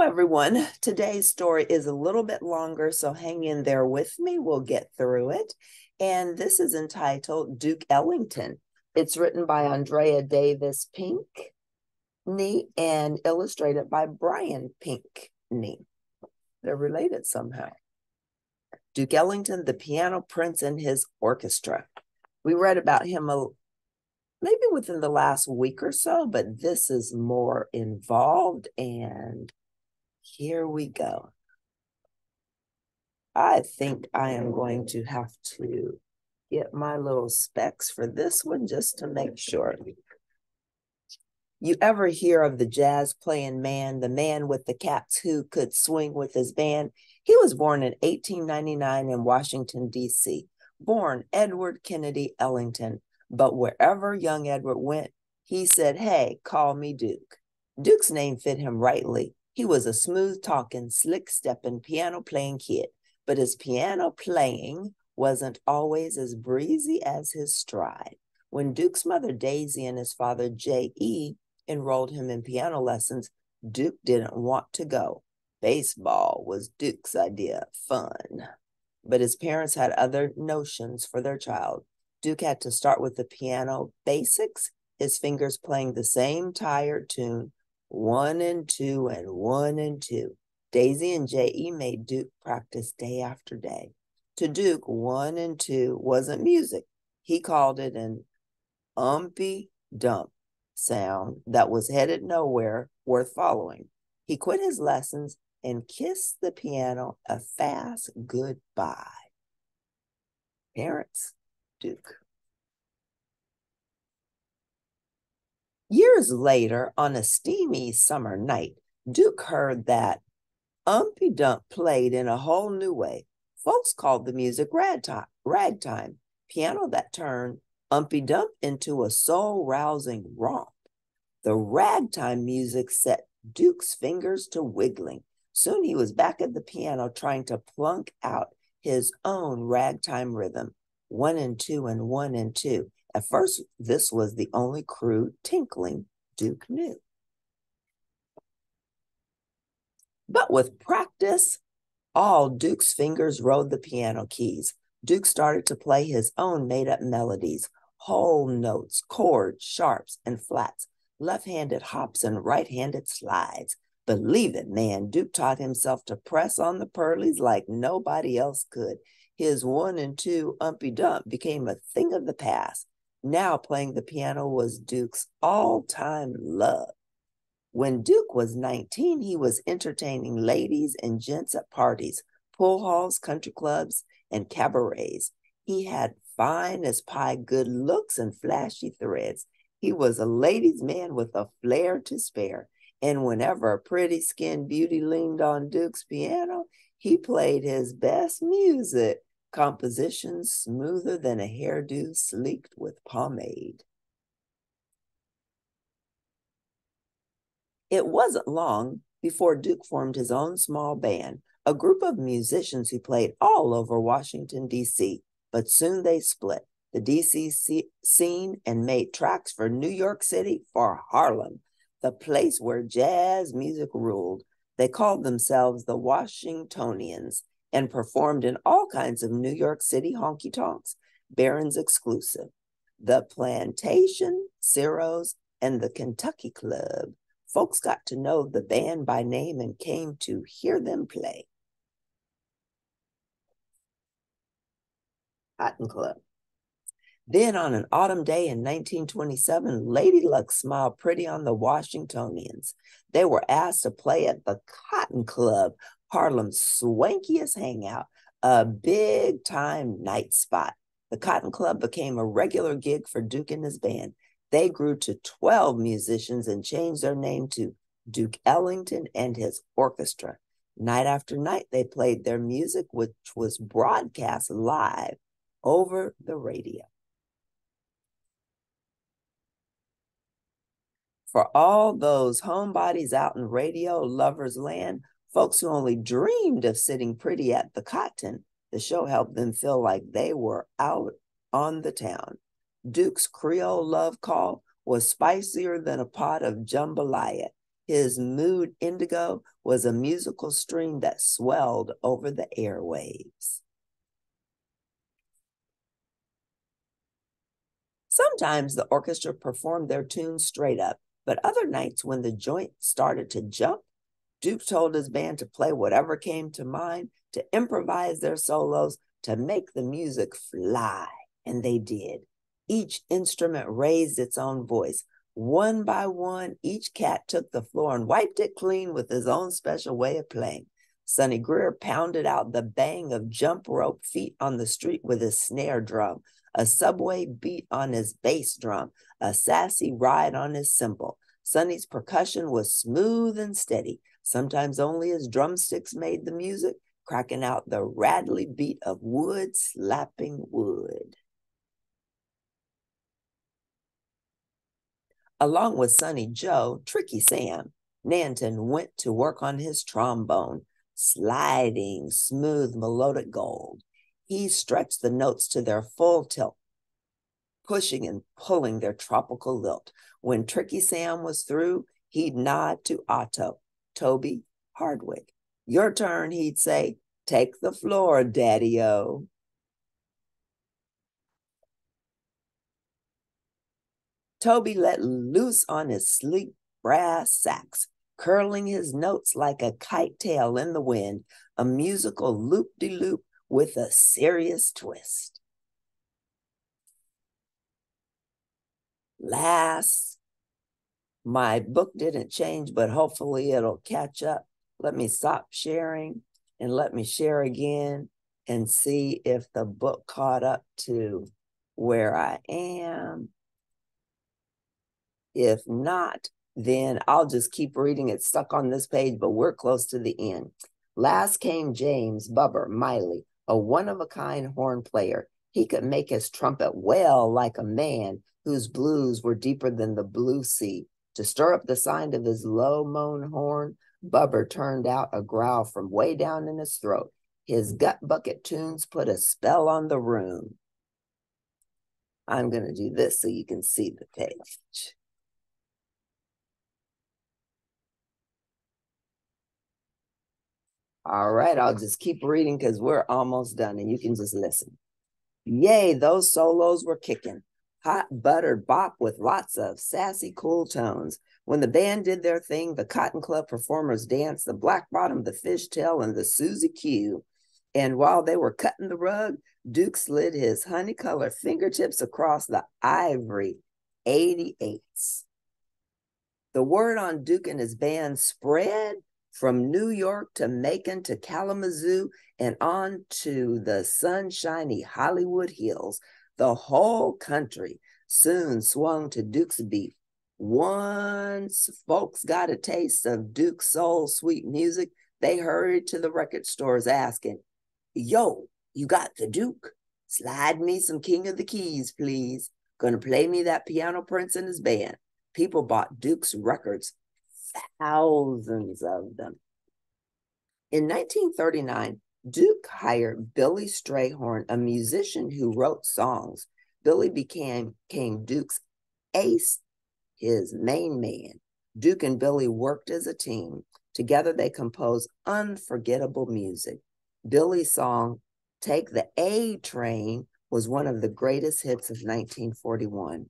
Everyone. Today's story is a little bit longer, so hang in there with me. We'll get through it. And this is entitled Duke Ellington. It's written by Andrea Davis Pinkney and illustrated by Brian Pinkney. They're related somehow. Duke Ellington, the piano prince and his orchestra. We read about him maybe within the last week or so, but this is more involved, and here we go. I think I am going to have to get my little specs for this one just to make sure. You ever hear of the jazz playing man, the man with the caps who could swing with his band? He was born in 1899 in Washington, D.C., born Edward Kennedy Ellington. But wherever young Edward went, he said, "Hey, call me Duke." Duke's name fit him rightly. He was a smooth-talking, slick-stepping, piano-playing kid, but his piano playing wasn't always as breezy as his stride. When Duke's mother, Daisy, and his father, J.E., enrolled him in piano lessons, Duke didn't want to go. Baseball was Duke's idea of fun. But his parents had other notions for their child. Duke had to start with the piano basics, his fingers playing the same tired tune, 1 and 2 and 1 and 2. Daisy and J.E. made Duke practice day after day. To Duke, 1 and 2 wasn't music. He called it an umpy-dump sound that was headed nowhere worth following. He quit his lessons and kissed the piano a fast goodbye. Parents, Duke. Years later, on a steamy summer night, Duke heard that Umpy Dump played in a whole new way. Folks called the music ragtime, piano that turned Umpy Dump into a soul-rousing romp. The ragtime music set Duke's fingers to wiggling. Soon he was back at the piano trying to plunk out his own ragtime rhythm, 1 and 2 and 1 and 2. At first, this was the only crude tinkling Duke knew. But with practice, all Duke's fingers rode the piano keys. Duke started to play his own made-up melodies, whole notes, chords, sharps, and flats, left-handed hops and right-handed slides. Believe it, man, Duke taught himself to press on the pearlies like nobody else could. His 1 and 2 Umpy Dump became a thing of the past. Now playing the piano was Duke's all-time love. When Duke was 19, he was entertaining ladies and gents at parties, pool halls, country clubs, and cabarets. He had fine as pie good looks and flashy threads. He was a ladies' man with a flair to spare. And whenever a pretty-skinned beauty leaned on Duke's piano, he played his best music, compositions smoother than a hairdo sleeked with pomade. It wasn't long before Duke formed his own small band, a group of musicians who played all over Washington, D.C., but soon they split the D.C. scene and made tracks for New York City, for Harlem, the place where jazz music ruled. They called themselves the Washingtonians and performed in all kinds of New York City honky-tonks, Barron's exclusive, the Plantation, Ciro's, and the Kentucky Club. Folks got to know the band by name and came to hear them play. Cotton Club. Then on an autumn day in 1927, Lady Luck smiled pretty on the Washingtonians. They were asked to play at the Cotton Club, Harlem's swankiest hangout, a big-time night spot. The Cotton Club became a regular gig for Duke and his band. They grew to 12 musicians and changed their name to Duke Ellington and his orchestra. Night after night, they played their music, which was broadcast live over the radio. For all those homebodies out in radio lovers land, folks who only dreamed of sitting pretty at the Cotton, the show helped them feel like they were out on the town. Duke's Creole love call was spicier than a pot of jambalaya. His mood indigo was a musical stream that swelled over the airwaves. Sometimes the orchestra performed their tunes straight up, but other nights when the joint started to jump, Duke told his band to play whatever came to mind, to improvise their solos, to make the music fly. And they did. Each instrument raised its own voice. One by one, each cat took the floor and wiped it clean with his own special way of playing. Sonny Greer pounded out the bang of jump rope feet on the street with his snare drum, a subway beat on his bass drum, a sassy ride on his cymbal. Sonny's percussion was smooth and steady. Sometimes only his drumsticks made the music, cracking out the rattly beat of wood slapping wood. Along with Sonny Joe, Tricky Sam, Nanton went to work on his trombone, sliding smooth melodic gold. He stretched the notes to their full tilt, pushing and pulling their tropical lilt. When Tricky Sam was through, he'd nod to Otto, Toby Hardwick. Your turn, he'd say. Take the floor, Daddy-O. Toby let loose on his sleek brass sax, curling his notes like a kite tail in the wind, a musical loop-de-loop with a serious twist. Last, my book didn't change, but hopefully it'll catch up. Let me stop sharing and let me share again and see if the book caught up to where I am. If not, then I'll just keep reading. It's stuck on this page, but we're close to the end. Last came James Bubber Miley, a one-of-a-kind horn player. He could make his trumpet wail like a man whose blues were deeper than the blue sea. To stir up the sound of his low moan horn, Bubber turned out a growl from way down in his throat. His gut bucket tunes put a spell on the room. I'm going to do this so you can see the page. All right, I'll just keep reading because we're almost done and you can just listen. Yay, those solos were kicking. Hot buttered bop with lots of sassy, cool tones. When the band did their thing, the Cotton Club performers danced, the Black Bottom, the Fishtail, and the Susie Q. And while they were cutting the rug, Duke slid his honey-colored fingertips across the ivory 88s. The word on Duke and his band spread from New York to Macon to Kalamazoo and on to the sunshiny Hollywood Hills. The whole country soon swung to Duke's beat. Once folks got a taste of Duke's soul sweet music, they hurried to the record stores asking, "Yo, you got the Duke? Slide me some King of the Keys, please. Gonna play me that Piano Prince and his band." People bought Duke's records, thousands of them. In 1939, Duke hired Billy Strayhorn, a musician who wrote songs. Billy became Duke's ace, his main man. Duke and Billy worked as a team. Together, they composed unforgettable music. Billy's song, Take the A Train, was one of the greatest hits of 1941.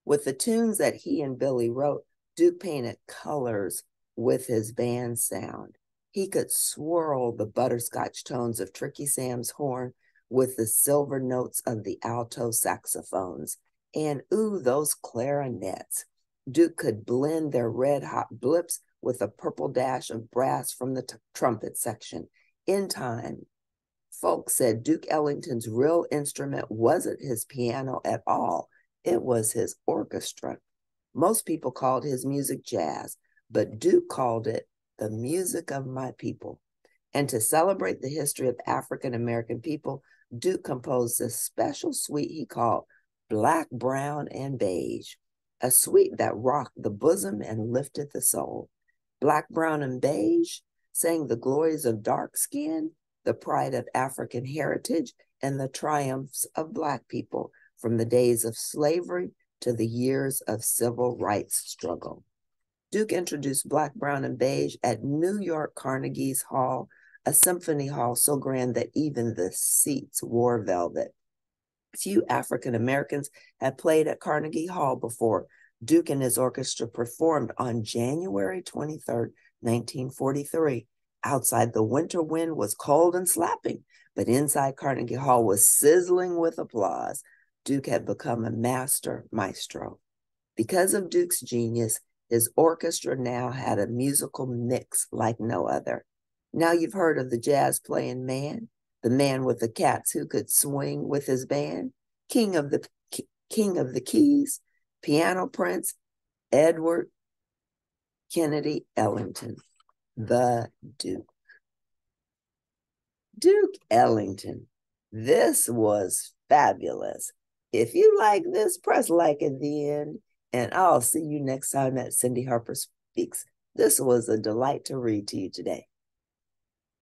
With the tunes that he and Billy wrote, Duke painted colors with his band sound. He could swirl the butterscotch tones of Tricky Sam's horn with the silver notes of the alto saxophones. And ooh, those clarinets. Duke could blend their red-hot blips with a purple dash of brass from the trumpet section. In time, folks said Duke Ellington's real instrument wasn't his piano at all. It was his orchestra. Most people called his music jazz, but Duke called it the music of my people. And to celebrate the history of African American people, Duke composed a special suite he called Black, Brown, and Beige, a suite that rocked the bosom and lifted the soul. Black, Brown, and Beige sang the glories of dark skin, the pride of African heritage, and the triumphs of Black people from the days of slavery to the years of civil rights struggle. Duke introduced Black, Brown, and Beige at New York Carnegie's Hall, a symphony hall so grand that even the seats wore velvet. Few African Americans had played at Carnegie Hall before. Duke and his orchestra performed on January 23rd, 1943. Outside, the winter wind was cold and slapping, but inside Carnegie Hall was sizzling with applause. Duke had become a maestro. Because of Duke's genius, his orchestra now had a musical mix like no other. Now you've heard of the jazz playing man, the man with the cats who could swing with his band, king of the keys, piano prince, Edward Kennedy Ellington, the Duke. Duke Ellington. This was fabulous. If you like this, press like at the end, and I'll see you next time at Cindy Harper Speaks. This was a delight to read to you today.